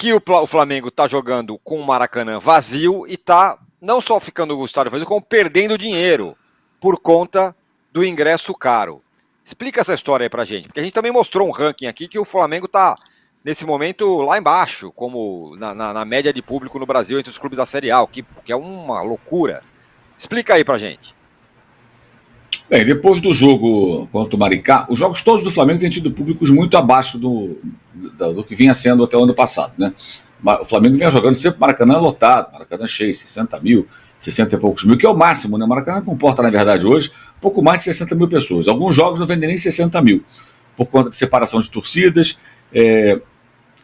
que o Flamengo está jogando com o Maracanã vazio e está não só ficando o estádio vazio, como perdendo dinheiro por conta do ingresso caro. Explica essa história aí pra gente, porque a gente também mostrou um ranking aqui que o Flamengo está nesse momento lá embaixo, como na média de público no Brasil entre os clubes da Série A, que é uma loucura. Explica aí pra gente. Bem, depois do jogo contra o Maricá, os jogos todos do Flamengo têm tido públicos muito abaixo do que vinha sendo até o ano passado, né? O Flamengo vinha jogando sempre Maracanã lotado, Maracanã cheio, 60 mil, 60 e poucos mil, que é o máximo, né? O Maracanã comporta, na verdade, hoje, pouco mais de 60 mil pessoas. Alguns jogos não vendem nem 60 mil, por conta de separação de torcidas,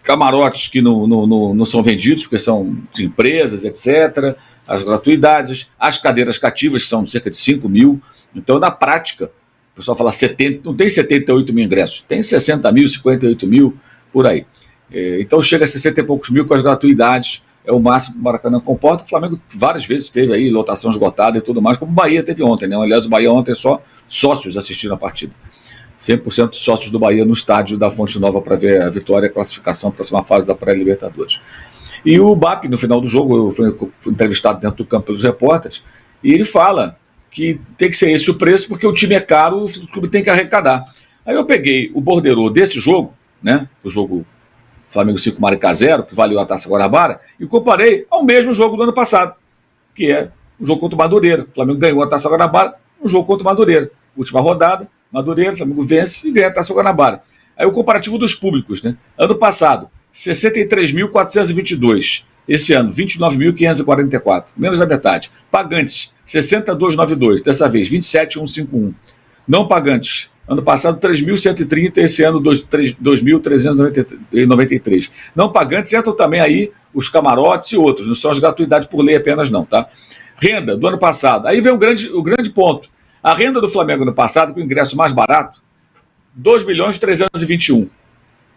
camarotes que não são vendidos, porque são de empresas, etc., as gratuidades, as cadeiras cativas são cerca de 5 mil. Então, na prática, o pessoal fala 70, não tem 78 mil ingressos, tem 60 mil, 58 mil, por aí. Então chega a 60 e poucos mil com as gratuidades, é o máximo que o Maracanã comporta. O Flamengo várias vezes teve aí lotação esgotada e tudo mais, como o Bahia teve ontem, né? Aliás, o Bahia ontem só sócios assistiram a partida. 100% de sócios do Bahia no estádio da Fonte Nova para ver a vitória e a classificação para a próxima fase da pré-Libertadores. E o BAP, no final do jogo, eu fui entrevistado dentro do campo pelos repórteres, e ele fala que tem que ser esse o preço, porque o time é caro, o clube tem que arrecadar. Aí eu peguei o borderô desse jogo, né, o jogo Flamengo 5 Maricá 0, que valeu a Taça Guanabara, e comparei ao mesmo jogo do ano passado, que é o jogo contra o Madureira. O Flamengo ganhou a Taça Guanabara, um jogo contra o Madureira. Última rodada, Madureira, o Flamengo vence e ganha a Taça Guanabara. Aí o comparativo dos públicos, né? Ano passado, 63.422. Esse ano, 29.544, menos da metade. Pagantes, 62.92, dessa vez, 27.151. Não pagantes, ano passado, 3.130, esse ano, 2.393. Não pagantes, entram também aí os camarotes e outros, não são as gratuidades por lei apenas não, tá? Renda do ano passado, aí vem o grande ponto. A renda do Flamengo no passado, com o ingresso mais barato, 2.321.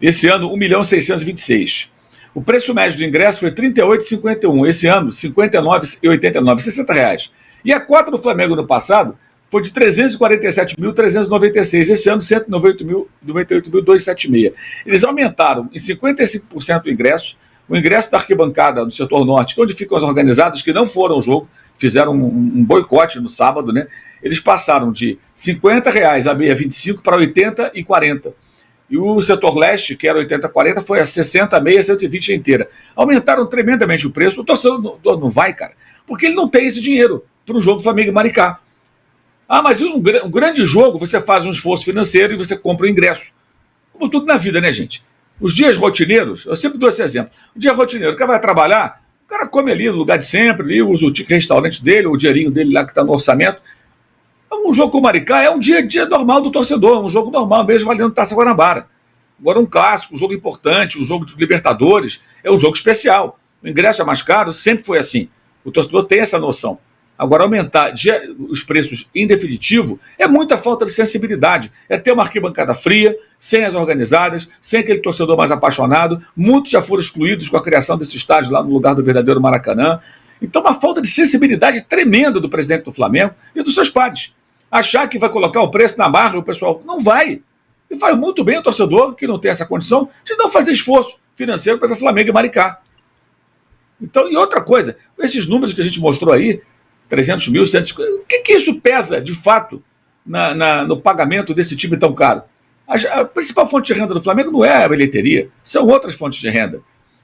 Esse ano, 1.626. O preço médio do ingresso foi R$ 38,51. Esse ano, R$ 59,89, R$60. E a cota do Flamengo no passado foi de 347.396. Esse ano, 198.276. Eles aumentaram em 55% o ingresso. O ingresso da arquibancada do setor norte, onde ficam as organizadas que não foram ao jogo, fizeram um boicote no sábado, né? Eles passaram de R$ 50 a meia 25 para 80 e 40. E o setor leste, que era 80-40, foi a 60, meia, 120 inteira. Aumentaram tremendamente o preço. O torcedor não vai, cara, porque ele não tem esse dinheiro para um jogo Flamengo e Maricá. Ah, mas um grande jogo, você faz um esforço financeiro e você compra o ingresso. Como tudo na vida, né, gente? Os dias rotineiros, eu sempre dou esse exemplo. O dia rotineiro, o cara vai trabalhar, o cara come ali no lugar de sempre, ali, usa o restaurante dele, o dinheirinho dele lá que está no orçamento. Um jogo com o Maricá é um dia normal do torcedor, um jogo normal, mesmo valendo Taça Guanabara. Agora um clássico, um jogo importante, um jogo de Libertadores, é um jogo especial. O ingresso é mais caro, sempre foi assim. O torcedor tem essa noção. Agora, aumentar os preços em definitivo é muita falta de sensibilidade. É ter uma arquibancada fria, sem as organizadas, sem aquele torcedor mais apaixonado. Muitos já foram excluídos com a criação desse estádio lá no lugar do verdadeiro Maracanã. Então, uma falta de sensibilidade tremenda do presidente do Flamengo e dos seus pares. Achar que vai colocar o preço na barra, o pessoal não vai. E faz muito bem o torcedor, que não tem essa condição, de não fazer esforço financeiro para ver Flamengo e Maricá. Então, e outra coisa, esses números que a gente mostrou aí, 300 mil, 150, o que isso pesa, de fato, no pagamento desse time tão caro? A principal fonte de renda do Flamengo não é a bilheteria, são outras fontes de renda.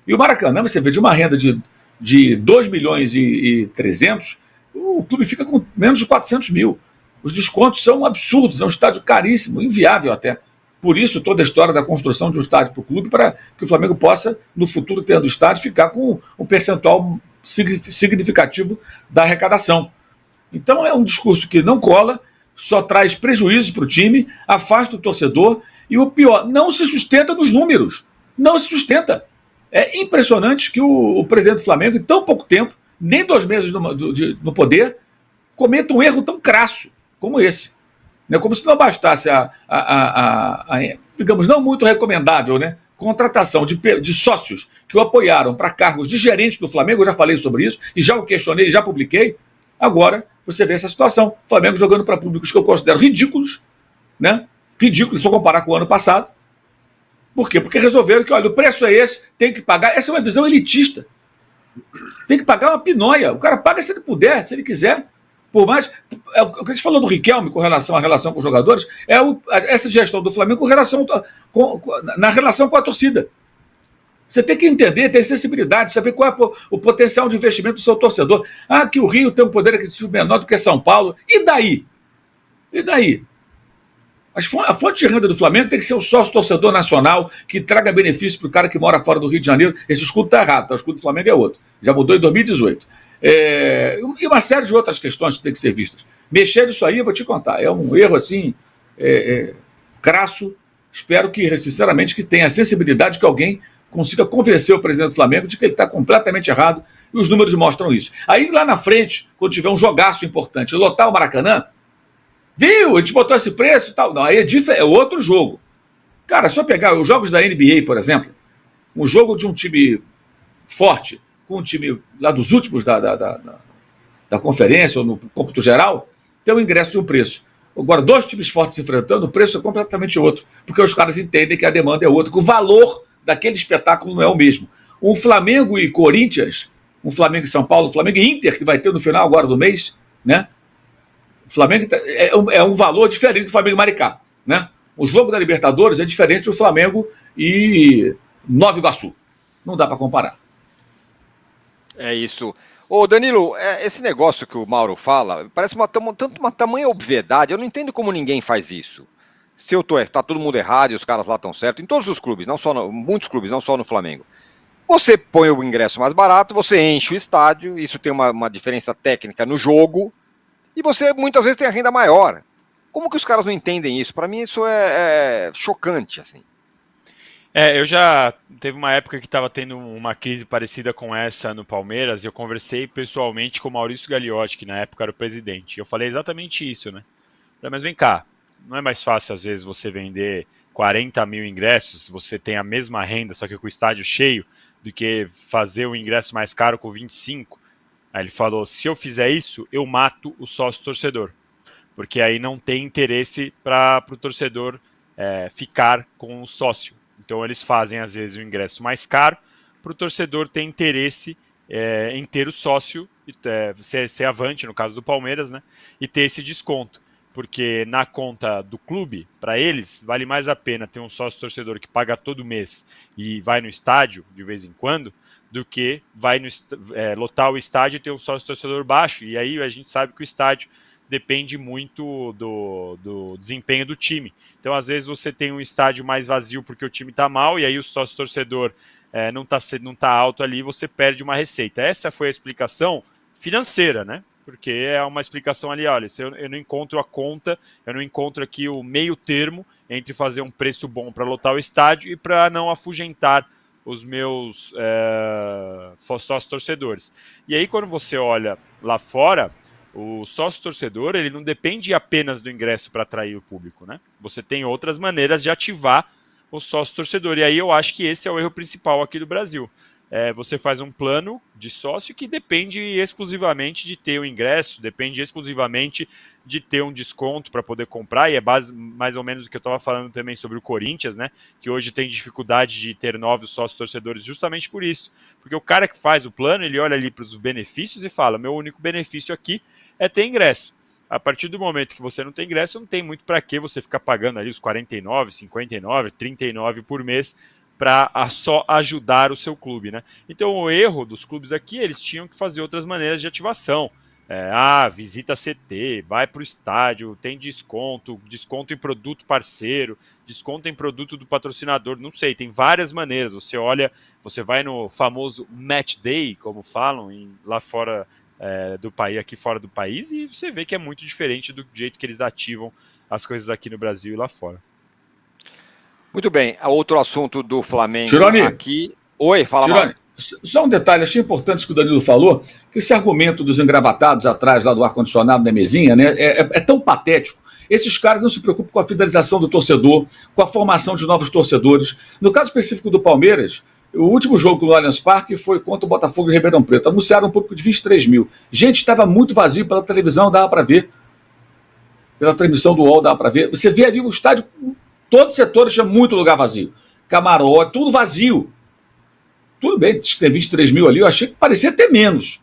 E o Maracanã, você vê, de uma renda de 2 milhões e 300, o clube fica com menos de 400 mil. Os descontos são absurdos, é um estádio caríssimo, inviável até. Por isso, toda a história da construção de um estádio para o clube, para que o Flamengo possa, no futuro, tendo estádio, ficar com um percentual significativo da arrecadação. Então, é um discurso que não cola, só traz prejuízos para o time, afasta o torcedor e, o pior, não se sustenta nos números. Não se sustenta. É impressionante que o presidente do Flamengo, em tão pouco tempo, nem 2 meses no poder, cometa um erro tão crasso como esse. Como se não bastasse digamos, não muito recomendável, né, contratação de sócios que o apoiaram para cargos de gerente do Flamengo. Eu já falei sobre isso e já o questionei, já publiquei. Agora você vê essa situação. Flamengo jogando para públicos que eu considero ridículos, né? Ridículos, se eu comparar com o ano passado. Por quê? Porque resolveram que, olha, o preço é esse, tem que pagar. Essa é uma visão elitista. Tem que pagar uma pinóia. O cara paga se ele puder, se ele quiser. Por mais. O que a gente falou do Riquelme com relação à relação com os jogadores, essa gestão do Flamengo na relação com a torcida. Você tem que entender, ter sensibilidade, saber qual é o potencial de investimento do seu torcedor. Ah, que o Rio tem um poder aquisitivo menor do que São Paulo. E daí? E daí? A fonte de renda do Flamengo tem que ser o sócio-torcedor nacional que traga benefício para o cara que mora fora do Rio de Janeiro. Esse escudo está errado, tá? O escudo do Flamengo é outro. Já mudou em 2018. E uma série de outras questões que tem que ser vistas. Mexer nisso aí, eu vou te contar, é um erro assim, crasso. Espero que, sinceramente, que tenha a sensibilidade que alguém consiga convencer o presidente do Flamengo de que ele está completamente errado, e os números mostram isso. Aí, lá na frente, quando tiver um jogaço importante, lotar o Maracanã, viu, a gente botou esse preço e tal. Não, aí é outro jogo. Cara, só pegar os jogos da NBA, por exemplo, um jogo de um time forte, com um time lá dos últimos da conferência, ou no cômputo geral, tem um ingresso de um preço. Agora, dois times fortes se enfrentando, o preço é completamente outro, porque os caras entendem que a demanda é outra, que o valor daquele espetáculo não é o mesmo. Um Flamengo e Corinthians, um Flamengo e São Paulo, um Flamengo e Inter, que vai ter no final agora do mês, né? O Flamengo é um valor diferente do Flamengo e Maricá, né? O jogo da Libertadores é diferente do Flamengo e Nova Iguaçu. Não dá para comparar. É isso. Ô Danilo, esse negócio que o Mauro fala, parece uma tamanha obviedade, eu não entendo como ninguém faz isso. Se eu tá todo mundo errado e os caras lá estão certos, em todos os clubes, muitos clubes, não só no Flamengo. Você põe o ingresso mais barato, você enche o estádio, isso tem uma diferença técnica no jogo, e você muitas vezes tem a renda maior. Como que os caras não entendem isso? Para mim isso é chocante, assim. Eu já teve uma época que estava tendo uma crise parecida com essa no Palmeiras, e eu conversei pessoalmente com o Maurício Gagliotti, que na época era o presidente. Eu falei exatamente isso, né? Mas vem cá, não é mais fácil às vezes você vender 40 mil ingressos, você tem a mesma renda, só que com o estádio cheio, do que fazer o ingresso mais caro com 25? Aí ele falou, se eu fizer isso, eu mato o sócio torcedor, porque aí não tem interesse para o torcedor ficar com o sócio. Então eles fazem às vezes o ingresso mais caro para o torcedor ter interesse em ter o sócio, ser avante no caso do Palmeiras, né, e ter esse desconto. Porque na conta do clube, para eles, vale mais a pena ter um sócio torcedor que paga todo mês e vai no estádio de vez em quando, do que vai lotar o estádio e ter um sócio torcedor baixo. E aí a gente sabe que o estádio depende muito do desempenho do time. Então, às vezes, você tem um estádio mais vazio porque o time está mal, e aí o sócio torcedor não tá alto ali, você perde uma receita. Essa foi a explicação financeira, né? Porque é uma explicação ali, olha, se eu não encontro a conta, eu não encontro aqui o meio termo entre fazer um preço bom para lotar o estádio e para não afugentar os meus sócios torcedores. E aí, quando você olha lá fora, o sócio torcedor, ele não depende apenas do ingresso para atrair o público, né? Você tem outras maneiras de ativar o sócio torcedor. E aí eu acho que esse é o erro principal aqui do Brasil. Você faz um plano de sócio que depende exclusivamente de ter o ingresso, depende exclusivamente de ter um desconto para poder comprar, e é mais ou menos o que eu estava falando também sobre o Corinthians, né, que hoje tem dificuldade de ter novos sócios torcedores justamente por isso, porque o cara que faz o plano, ele olha ali para os benefícios e fala, meu único benefício aqui é ter ingresso. A partir do momento que você não tem ingresso, não tem muito para que você ficar pagando ali os 49, 59, 39 por mês, para só ajudar o seu clube, né? Então o erro dos clubes aqui, eles tinham que fazer outras maneiras de ativação. Visita CT, vai para o estádio, tem desconto em produto parceiro, desconto em produto do patrocinador, não sei, tem várias maneiras. Você olha, você vai no famoso Match Day, como falam, lá fora do país, aqui fora do país, e você vê que é muito diferente do jeito que eles ativam as coisas aqui no Brasil e lá fora. Muito bem, outro assunto do Flamengo Tironi, aqui. Oi, fala, Tironi, Mauro. só um detalhe, achei importante isso que o Danilo falou, que esse argumento dos engravatados atrás lá do ar-condicionado da mesinha, né, é tão patético. Esses caras não se preocupam com a fidelização do torcedor, com a formação de novos torcedores. No caso específico do Palmeiras, o último jogo no Allianz Parque foi contra o Botafogo e Ribeirão Preto. Anunciaram um público de 23 mil. Gente, estava muito vazio pela televisão, dava para ver. Pela transmissão do UOL dava para ver. Você vê ali o estádio, todos os setores tinha muito lugar vazio. camarote, tudo vazio. Tudo bem, tem 23 mil ali, eu achei que parecia até menos.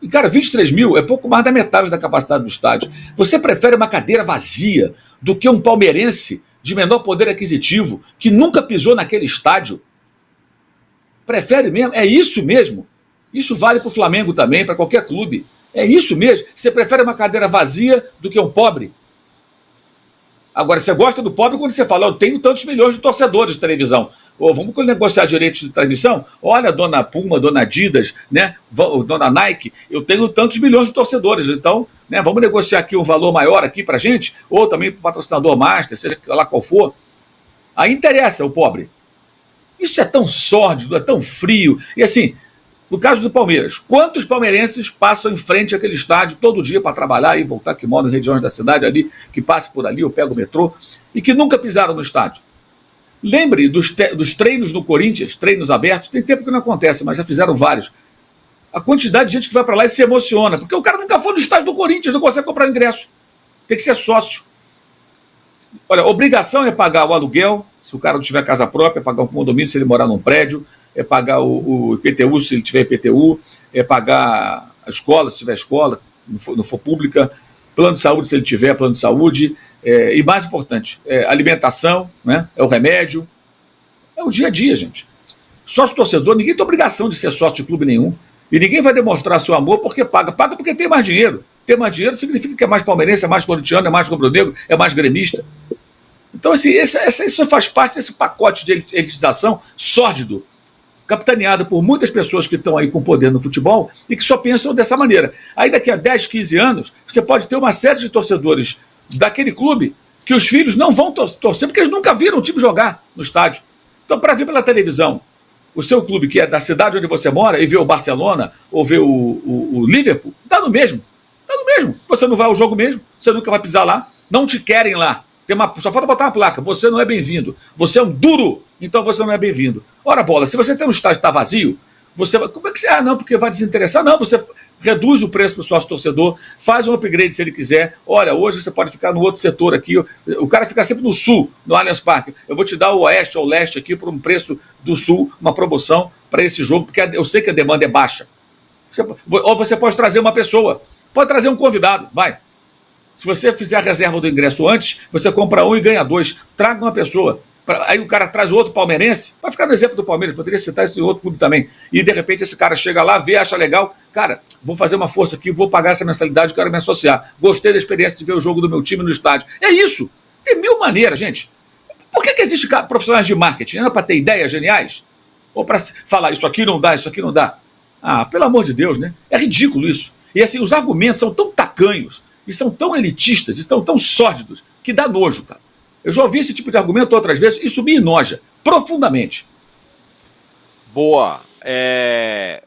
E, cara, 23 mil é pouco mais da metade da capacidade do estádio. Você prefere uma cadeira vazia do que um palmeirense de menor poder aquisitivo que nunca pisou naquele estádio? Prefere mesmo? É isso mesmo? Isso vale para o Flamengo também, para qualquer clube. É isso mesmo? Você prefere uma cadeira vazia do que um pobre? Agora, você gosta do pobre quando você fala, eu tenho tantos milhões de torcedores de televisão. Ou vamos negociar direitos de transmissão? Olha, dona Puma, dona Adidas, né? Dona Nike, eu tenho tantos milhões de torcedores, então, né, vamos negociar aqui um valor maior aqui pra gente, ou também para o patrocinador master, seja lá qual for. Aí interessa o pobre. Isso é tão sórdido, é tão frio. E assim, no caso do Palmeiras, quantos palmeirenses passam em frente àquele estádio todo dia para trabalhar e voltar, que moram em regiões da cidade ali, que passam por ali ou pegam o metrô, e que nunca pisaram no estádio? Lembre dos treinos no Corinthians, treinos abertos, tem tempo que não acontece, mas já fizeram vários. A quantidade de gente que vai para lá e se emociona, porque o cara nunca foi no estádio do Corinthians, não consegue comprar ingresso. Tem que ser sócio. Olha, obrigação é pagar o aluguel, se o cara não tiver casa própria, é pagar um condomínio se ele morar num prédio, é pagar o IPTU se ele tiver IPTU, é pagar a escola se tiver escola, não for pública, plano de saúde se ele tiver plano de saúde, e mais importante, alimentação, né? É o remédio, é o dia a dia, gente. Sócio torcedor, ninguém tem obrigação de ser sócio de clube nenhum, e ninguém vai demonstrar seu amor porque paga porque tem mais dinheiro. Ter mais dinheiro significa que é mais palmeirense, é mais corintiano, é mais rubro-negro, é mais gremista. Então, assim, isso faz parte desse pacote de elitização sórdido, capitaneada por muitas pessoas que estão aí com poder no futebol e que só pensam dessa maneira. Aí daqui a 10, 15 anos, você pode ter uma série de torcedores daquele clube que os filhos não vão torcer porque eles nunca viram o time jogar no estádio. Então, para ver pela televisão o seu clube, que é da cidade onde você mora, e ver o Barcelona ou ver o Liverpool, dá no mesmo. Dá no mesmo. Você não vai ao jogo mesmo, você nunca vai pisar lá, não te querem lá. Só falta botar uma placa, você não é bem-vindo. Você é um duro, então você não é bem-vindo. Ora, bola, se você tem um estádio que está vazio, como é que você... não, porque vai desinteressar. Não, você reduz o preço para o sócio torcedor, faz um upgrade se ele quiser. Olha, hoje você pode ficar no outro setor aqui. O cara fica sempre no sul, no Allianz Parque. Eu vou te dar o oeste ou leste aqui por um preço do sul, uma promoção para esse jogo, porque eu sei que a demanda é baixa. Ou você pode trazer uma pessoa, pode trazer um convidado, vai. Se você fizer a reserva do ingresso antes, você compra um e ganha dois. Traga uma pessoa. Aí o cara traz outro palmeirense. Vai ficar no exemplo do Palmeiras, poderia citar esse outro clube também. E de repente esse cara chega lá, vê, acha legal. Cara, vou fazer uma força aqui, vou pagar essa mensalidade, quero me associar. Gostei da experiência de ver o jogo do meu time no estádio. É isso. Tem mil maneiras, gente. Por que existe profissionais de marketing? Não é para ter ideias geniais? Ou para falar isso aqui não dá, isso aqui não dá? Ah, pelo amor de Deus, né? É ridículo isso. E assim, os argumentos são tão tacanhos, e são tão elitistas, e estão tão sórdidos, que dá nojo, cara. Eu já ouvi esse tipo de argumento outras vezes, isso me enoja profundamente. Boa.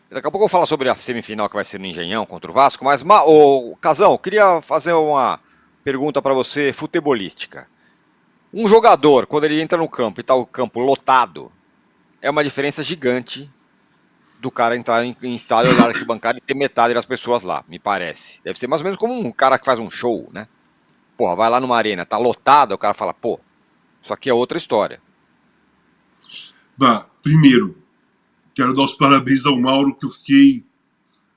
Daqui a pouco eu vou falar sobre a semifinal que vai ser no Engenhão contra o Vasco, mas, Casão, eu queria fazer uma pergunta para você futebolística. Um jogador, quando ele entra no campo e está o campo lotado, é uma diferença gigante do cara entrar em estádio, olhar arquibancada e ter metade das pessoas lá, me parece. Deve ser mais ou menos como um cara que faz um show, né? Porra, vai lá numa arena, tá lotado, o cara fala, pô, isso aqui é outra história. Bah, primeiro, quero dar os parabéns ao Mauro, que eu fiquei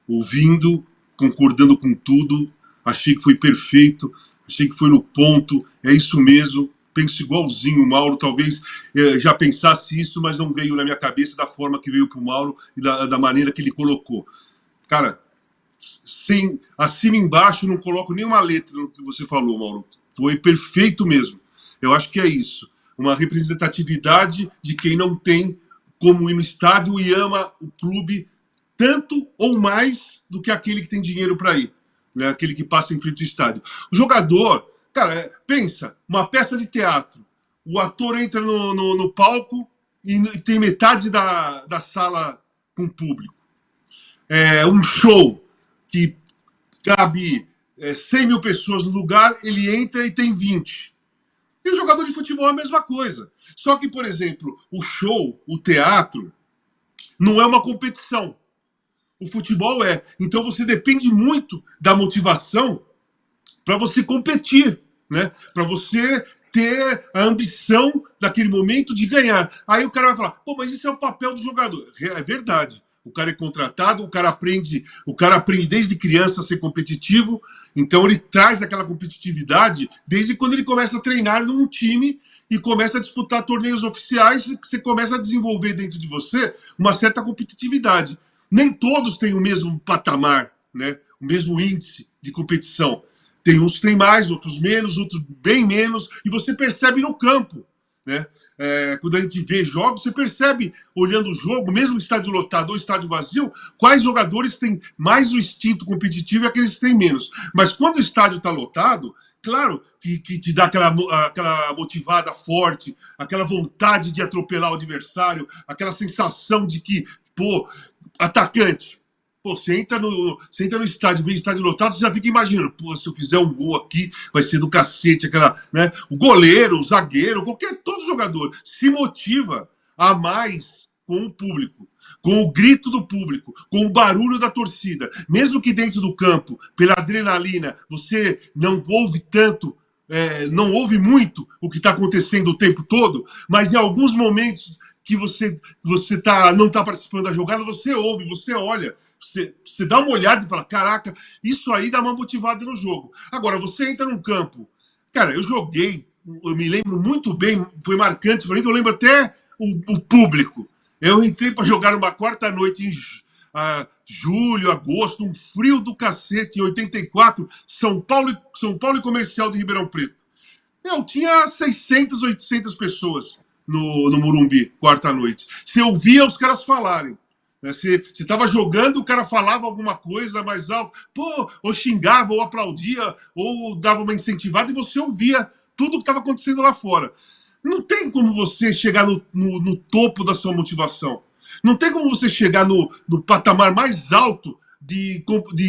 ouvindo, concordando com tudo, achei que foi perfeito, achei que foi no ponto, é isso mesmo, penso igualzinho o Mauro, talvez já pensasse isso, mas não veio na minha cabeça da forma que veio pro Mauro e da maneira que ele colocou. Cara, sem acima e embaixo, não coloco nenhuma letra no que você falou, Mauro. Foi perfeito mesmo. Eu acho que é isso. Uma representatividade de quem não tem como ir no estádio e ama o clube tanto ou mais do que aquele que tem dinheiro para ir, né? Aquele que passa em frente ao estádio. O jogador, cara, pensa, uma peça de teatro. O ator entra no palco e tem metade da sala com público. Um show que cabe 100 mil pessoas no lugar, ele entra e tem 20. E o jogador de futebol é a mesma coisa. Só que, por exemplo, o show, o teatro, não é uma competição. O futebol é. Então você depende muito da motivação para você competir, né? Para você ter a ambição daquele momento de ganhar. Aí o cara vai falar, pô, mas isso é o papel do jogador. É verdade. O cara é contratado, o cara aprende desde criança a ser competitivo, então ele traz aquela competitividade desde quando ele começa a treinar num time e começa a disputar torneios oficiais, você começa a desenvolver dentro de você uma certa competitividade. Nem todos têm o mesmo patamar, né? O mesmo índice de competição. Tem uns que têm mais, outros menos, outros bem menos, e você percebe no campo, né? Quando a gente vê jogos, você percebe, olhando o jogo, mesmo estádio lotado ou estádio vazio, quais jogadores têm mais o instinto competitivo e aqueles que têm menos. Mas quando o estádio está lotado, claro que te dá aquela motivada forte, aquela vontade de atropelar o adversário, aquela sensação de que, pô, atacante. Pô, você entra no estádio, vê o estádio lotado, você já fica imaginando, pô, se eu fizer um gol aqui, vai ser do cacete, aquela, né? O goleiro, o zagueiro, todo jogador se motiva a mais com o público, com o grito do público, com o barulho da torcida. Mesmo que dentro do campo, pela adrenalina, você não ouve tanto, não ouve muito o que está acontecendo o tempo todo, mas em alguns momentos que você não está participando da jogada, você ouve, você olha. Você dá uma olhada e fala, caraca, isso aí dá uma motivada no jogo. Agora, você entra num campo. Cara, eu me lembro muito bem, foi marcante para mim, que eu lembro até o público. Eu entrei para jogar numa quarta noite em julho, agosto, um frio do cacete, em 84, São Paulo e Comercial de Ribeirão Preto. Tinha 600, 800 pessoas no Morumbi, quarta noite. Você ouvia os caras falarem. Você estava jogando, o cara falava alguma coisa mais alto, pô, ou xingava, ou aplaudia, ou dava uma incentivada, e você ouvia tudo o que estava acontecendo lá fora. Não tem como você chegar no topo da sua motivação. Não tem como você chegar no patamar mais alto de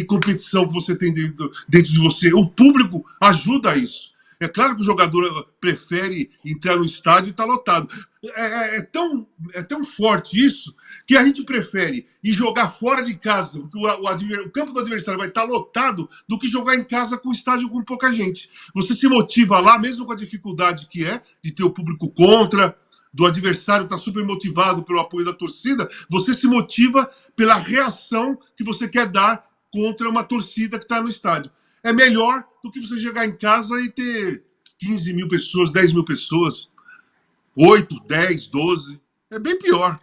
competição que você tem dentro de você. O público ajuda a isso. É claro que o jogador prefere entrar no estádio e estar lotado. É tão forte isso que a gente prefere ir jogar fora de casa, porque o campo do adversário vai estar lotado, do que jogar em casa com o estádio com pouca gente. Você se motiva lá, mesmo com a dificuldade que é de ter o público contra, do adversário estar super motivado pelo apoio da torcida, você se motiva pela reação que você quer dar contra uma torcida que está no estádio. É melhor do que você chegar em casa e ter 15 mil pessoas, 10 mil pessoas, 8, 10, 12. É bem pior.